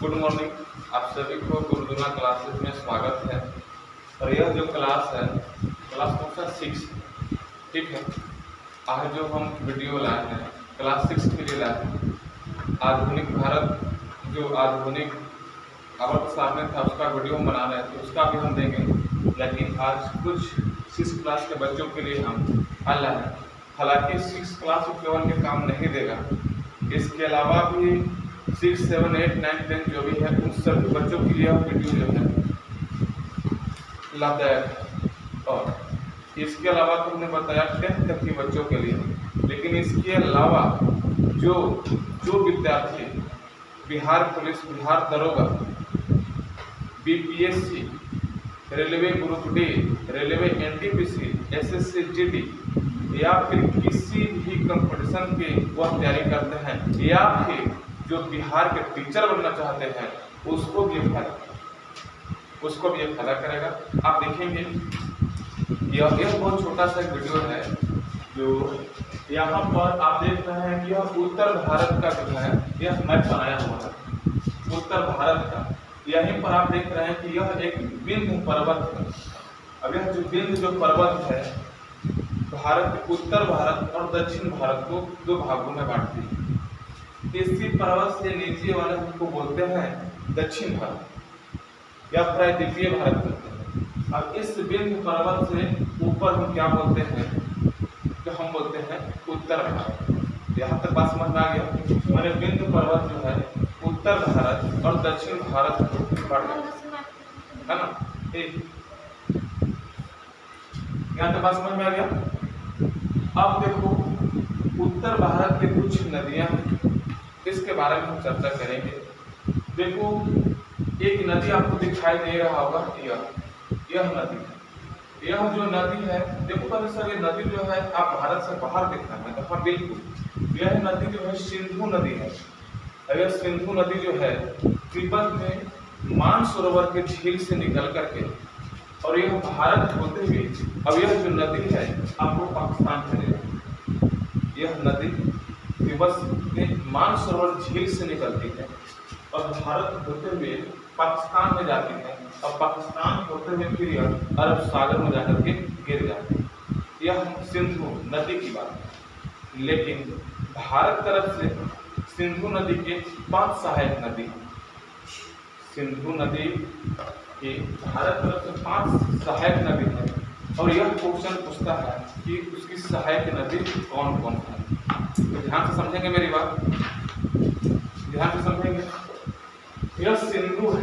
Good morning. आप सभी को गुरुदुना क्लासेस में स्वागत है। और यह जो क्लास है क्लास नंबर 6, ठीक है। आज जो हम वीडियो लाए हैं क्लास 6 के लिए लाए हैं। आधुनिक भारत जो आधुनिक आवर्त सारणी था उसका वीडियो हम बना रहे थे, उसका भी हम देंगे। लेकिन आज कुछ 6 क्लास के बच्चों के लिए हम हल लाए हैं। हालांकि 6 क्लास केवल ये काम नहीं देगा, इसके अलावा भी 6, 7, 8, 9, 10 जो भी है उन सभी बच्चों के लिए वीडियो जो है लाभदायक है। और इसके अलावा तो हमने बताया 10th तक के बच्चों के लिए। लेकिन इसके अलावा जो विद्यार्थी बिहार पुलिस, बिहार दरोगा, BPSC, railway group D, railway NTPC, SSC GD या फिर किसी भी कंपटीशन की वह तैयारी करते हैं या फिर जो बिहार के टीचर बनना चाहते हैं उसको भी ये फायदा करेगा। आप देखेंगे यह बहुत छोटा सा वीडियो है जो यहाँ पर आप देख रहे हैं कि यह उत्तर भारत का जो है यह मैप बनाया हुआ है उत्तर भारत का। यहीं पर आप देख रहे हैं कि यह एक विंध्य पर्वत है। अब यह जो विंध्य पर्वत है भारत के उत्तर भारत और दक्षिण भारत को 2 भागों में बांटती है। इसी पर्वत से नीचे वाले हमको बोलते हैं दक्षिण भारत या प्रायद्वीपीय भारत बोलते हैं। अब इस विंध्य पर्वत से ऊपर हम क्या बोलते हैं, जो हम बोलते हैं उत्तर भारत। यहाँ तक बात समझ में आ गया। मैंने विंध्य पर्वत जो है उत्तर भारत और दक्षिण भारत को बांट दिया है ना। यहाँ तक बात समझ में आ गया। अब देखो उत्तर भारत के कुछ नदियां हैं, इसके बारे में हम चर्चा करेंगे। देखो एक नदी आपको दिखाई दे रहा होगा, यह नदी है। यह जो नदी है, देखो पहले सर ये नदी जो है आप भारत से बाहर देखना है तो हाँ बिल्कुल यह नदी जो है सिंधु नदी है। यह सिंधु नदी जो है तिब्बत में मानसरोवर के झील से निकल करके और यह भारत होते हुए अब यह जो नदी है आपको पाकिस्तान चलेगा। यह नदी तिब्बत में मानसरोवर झील से निकलती है और भारत होते हुए पाकिस्तान में जाती है और पाकिस्तान होते हुए फिर यह अरब सागर में जाकर के गिर जाती है। यह सिंधु नदी की बात है। लेकिन भारत तरफ से सिंधु नदी के 5 सहायक नदी हैं। सिंधु नदी की भारत तरफ से 5 सहायक नदी है और यह क्वेश्चन पूछता है कि उसकी सहायक नदी कौन कौन है। तो ध्यान से समझेंगे मेरी बात, ध्यान से समझेंगे। यह सिंधु है,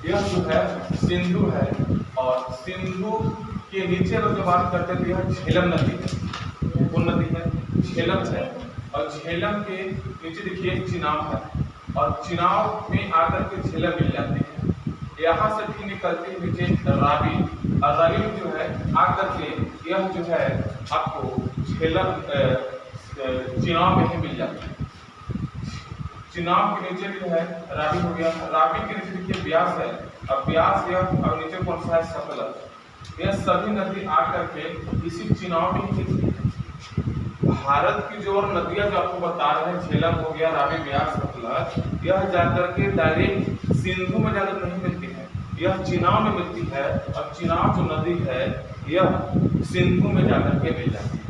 यह जो है सिंधु है और सिंधु के नीचे अगर जो बात करते हैं तो यह झेलम नदी है। कौन नदी है? झेलम है। और झेलम के नीचे देखिए चिनाब है और चिनाब में आकर के झेलम मिल जाती है। यहाँ से भी निकलती है नीचे रावी और रावी जो है आकर के यह जो है आपको झेलम चिनाब में ही मिल जाती है। चिनाब के नीचे जो है रावी हो गया, रावी के नीचे देखिए ब्यास है और ब्यास यह और नीचे कौन सा है? सतलज। यह सभी नदी आकर के इसी चिनाब में ही मिलती है। भारत की जो और नदियां जो आपको बता रहे हैं झेलम हो गया, रावी, ब्यास, सतलज, यह जाकर के डायरेक्ट सिंधु में जाकर नहीं मिलती है, यह चिनाब में मिलती है और चिनाब जो नदी है यह सिंधु में जाकर के मिल जाती है।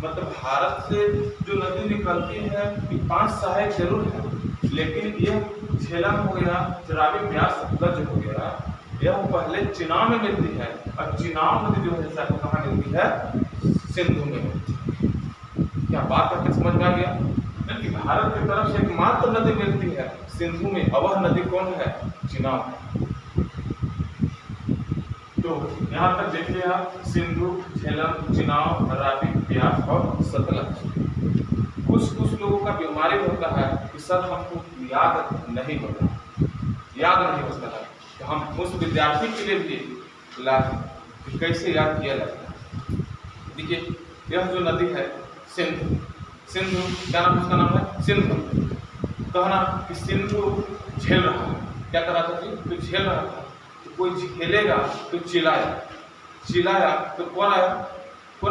मतलब भारत से जो नदी निकलती है ये 5 सहायक जरूर है, लेकिन यह झेलम हो गया, रावी, ब्यास, सतलज हो गया, यह पहले चिनाब में मिलती है और चिनाब नदी जो है कहाँ मिलती है? सिंधु में मिलती है। क्या बात आपके समझ में आ गया? क्योंकि भारत की तरफ से एकमात्र नदी मिलती है सिंधु में, और वह नदी कौन है? चिनाब। तो यहाँ तक देखिए आप सिंधु, झेलम, चिनाब, रावी, ब्यास और सतलज। कुछ लोगों का बीमारी होता है कि सर हमको याद नहीं होता है। तो हम उस विद्यार्थी के लिए भी लाए कैसे याद किया जाता है। देखिए यह जो नदी है सिंधु, क्या नाम उसका नाम है? सिंधु। तो है ना कि सिंधु झेल रहा है, क्या कर रहा था जी? तो झेल रहा था। तो कोई झेलेगा तो चिल्लाया तो कौन आया? तो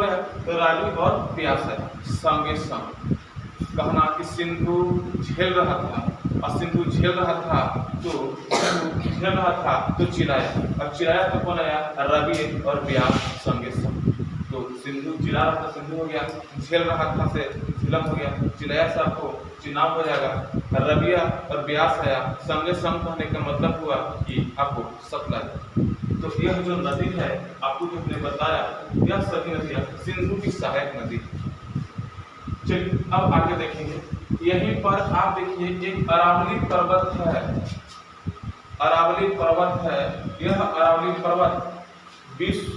रावी और ब्यास है संगे संग। कहना कि सिंधु झेल रहा था और सिंधु झेल रहा था तो चिल्लाया, अब चिल्लाया तो कौन आया? रवि और व्यास संगे संग। तो सिंधु चिल्ला रहा था, सिंधु हो गया, झेल रहा था से झिलम हो गया, चिल्लाया से आपको चिनाब हो जाएगा, रविया और व्यास आया, संगे संग कहने का मतलब हुआ कि आपको सतलज। तो यह जो नदी है आपको जो हमने बताया, यह सभी नदियां सिंधु की सहायक नदी। चलिए अब आगे देखेंगे, यहीं पर आप देखिए एक अरावली पर्वत है, अरावली पर्वत है। यह अरावली पर्वत विश्व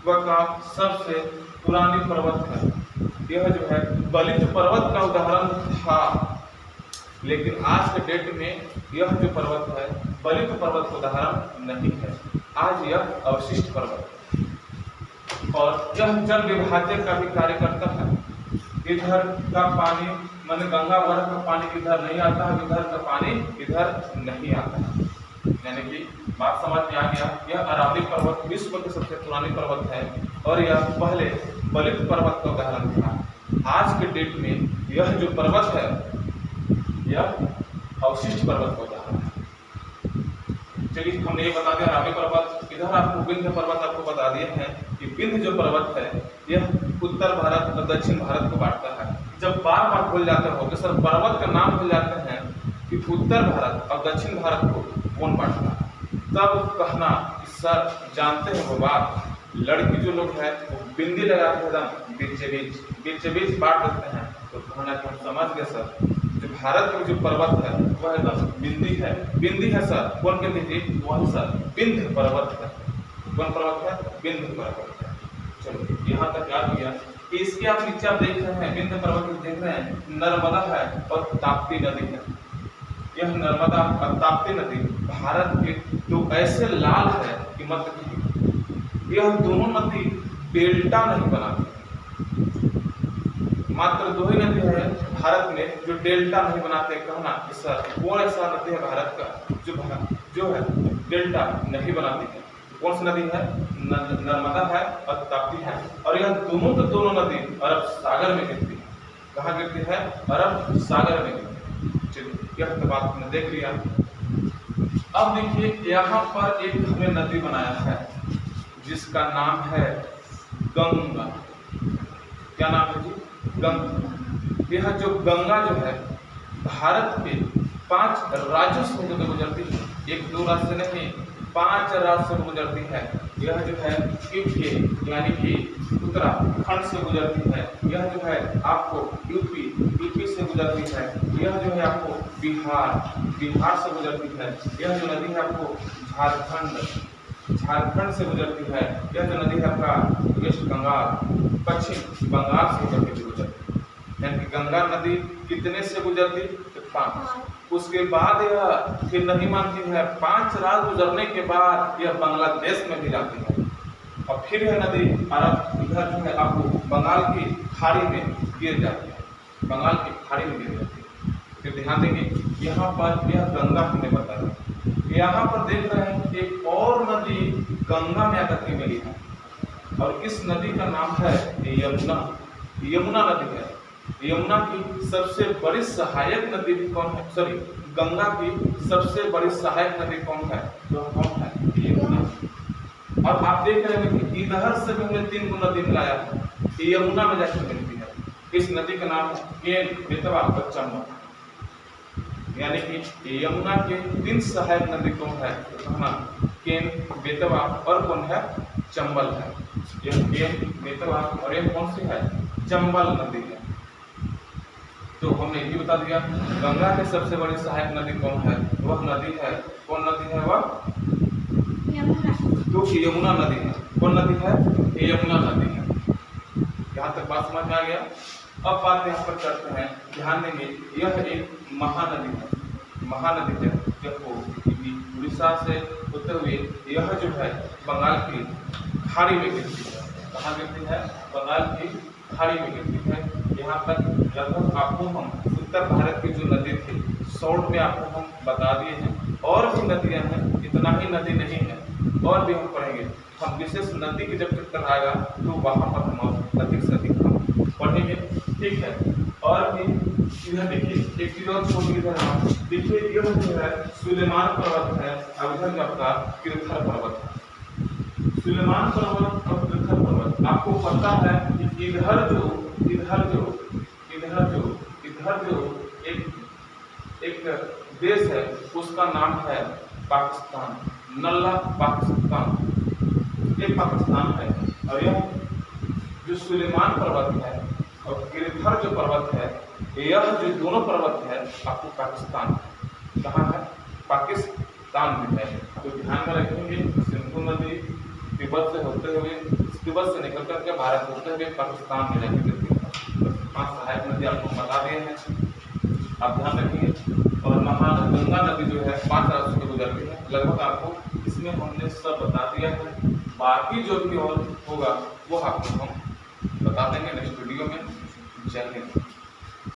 का सबसे पुरानी पर्वत है। यह जो है बलित पर्वत का उदाहरण था, लेकिन आज के डेट में यह जो पर्वत है बलित पर्वत का उदाहरण नहीं है, आज यह अवशिष्ट पर्वत है। और यह जल विभाजक का भी कार्य करता है। इधर का पानी माने गंगा वर्ग का पानी इधर नहीं आता है, इधर का पानी इधर नहीं आता है। यानी कि बात समझ में आ गया। यह अरावली पर्वत विश्व की सबसे पुरानी पर्वत है और यह पहले बलित पर्वत का उदाहरण था। आज के डेट में यह जो पर्वत है यह अवशिष्ट पर्वत का उदाहरण है। चलिए हमने ये बता दिया अरावली पर्वत। इधर आपको विंध्य पर्वत आपको बता दिए हैं कि विंध्य जो पर्वत है यह उत्तर भारत और दक्षिण भारत को बांटता है। जब बार बार भूल जाते हो कि सर पर्वत का नाम भूल जाते हैं कि उत्तर भारत और दक्षिण भारत को कौन बांटता है, तब कहना कि सर जानते हैं वो बात, लड़की जो लोग हैं वो बिंदी लगा के एकदम बीच बीच बांट देते हैं। तो कहना कि हम समझ गए सर, जो भारत में जो पर्वत है वह एकदम बिंदी है सर। कौन बिंदी थी? वह सर विंध्य पर्वत है। कौन पर्वत है? विंध्य पर्वत है। चलो यहाँ तक याद किया। इसके आप नीचे आप देख रहे हैं विंध्य पर्वत देख रहे हैं, नर्मदा है और ताप्ती नदी है। यह नर्मदा और ताप्ती नदी भारत के दो ऐसे लाल है कि मत कीजिए। यह दोनों नदी डेल्टा नहीं बनाती, मात्र दो ही नदी है भारत में जो डेल्टा नहीं बनाते। कहना कि सर कौन ऐसा नदी है भारत का जो है डेल्टा नहीं बनाती है? कौन सी नदी है? नर्मदा है और ताप्ती है। और यह दोनों नदी अरब सागर में गिरती है। कहाँ गिरती है? अरब सागर में गिरती है। चलिए यह तो बात हमने देख लिया। अब देखिए यहाँ पर एक हमने नदी बनाया है जिसका नाम है गंगा। क्या नाम है जी? गंगा। यह जो गंगा जो है भारत के 5 राज्यों से होकर गुजरती है, 1-2 राज्य से नहीं 5 राज्य से गुजरती है। यह जो है यूपी यानी कि उत्तराखंड से गुजरती है। यह जो है आपको यूपी से गुजरती है। यह जो है आपको बिहार से गुजरती है। यह जो नदी है आपको झारखंड से गुजरती है। यह जो नदी है आपका वेस्ट बंगाल पश्चिम बंगाल से गुजरती है। यानी कि गंगा नदी कितने से गुजरती? 5। उसके बाद यह फिर नहीं मानती है, 5 राज्य गुजरने के बाद यह बांग्लादेश में भी जाती है और फिर यह नदी अरब इधर जो है आपको बंगाल की खाड़ी में गिर जाती है। बंगाल की खाड़ी में गिर जाती है। फिर ध्यान देंगे यहाँ पर यह गंगा हमने बताया। यहाँ पर देख रहे हैं एक और नदी गंगा में आकर के मिली है और इस नदी का नाम है यमुना नदी है। यमुना की सबसे बड़ी सहायक नदी कौन है? सॉरी, गंगा की सबसे बड़ी सहायक नदी कौन है? तो कौन है? यमुना। और आप देख रहे हैं कि इधर से भी हमने 3 को नदी मिलाया है, यमुना में जाकर मिलती है। इस नदी का नाम है केन, बेतवा और चंबल। यानी कि यमुना के 3 सहायक नदी कौन है? तो कहना केन, बेतवा और कौन है? चंबल है। यह केन, बेतवा और यह कौन सी है? चंबल नदी है। तो हमने ये बता दिया गंगा के सबसे बड़ी सहायक नदी कौन है? वह नदी है, कौन नदी है? वह तो यमुना नदी है। कौन नदी है? यमुना नदी है। यहाँ तक बात समझ में आ गया। अब बात यहाँ पर करते हैं, ध्यान देंगे यह एक महानदी है। महानदी है देखो उड़ीसा से होते हुए यह जो है बंगाल की खाड़ी में गिरती है। कहाँ गिरती है? बंगाल की खाड़ी में गिरती है। यहाँ तक लगभग आपको हम उत्तर भारत की जो नदी थी शॉर्ट में आपको हम बता दिए हैं। और भी नदियाँ हैं, इतना ही नदी नहीं है, और भी हम पढ़ेंगे। हम विशेष नदी की जब चक्कर आएगा तो वहाँ पर हम अधिक से अधिक हम पढ़ेंगे, ठीक है। और भी इधर देखिए एक चीज और छोटी इधर देखिए, ये जो है सुलेमान पर्वत है, अब इधर आपका किरथर पर्वत है। सुलेमान पर्वत और किरथर पर्वत, आपको पता है कि इधर जो एक देश है उसका नाम है पाकिस्तान, नल्ला पाकिस्तान, ये पाकिस्तान है। और यह जो सुलेमान पर्वत है और गिरधर जो पर्वत है, यह जो दोनों पर्वत है आपको पाकिस्तान कहाँ है, पाकिस्तान में है। तो ध्यान में रखेंगे, सिंधु नदी तिब्बत से होते हुए, तिब्बत से निकल करके भारत होते हुए पाकिस्तान में जाके गिरती है। 5 सहायक नदी आपको बता दिए हैं, आप ध्यान रखिए। और गंगा नदी जो है 5 राज्यों से गुजरती है, लगभग आपको इसमें हमने सब बता दिया है। बाकी जो भी और होगा वो आपको हम बता देंगे नेक्स्ट वीडियो में। जय हिंद।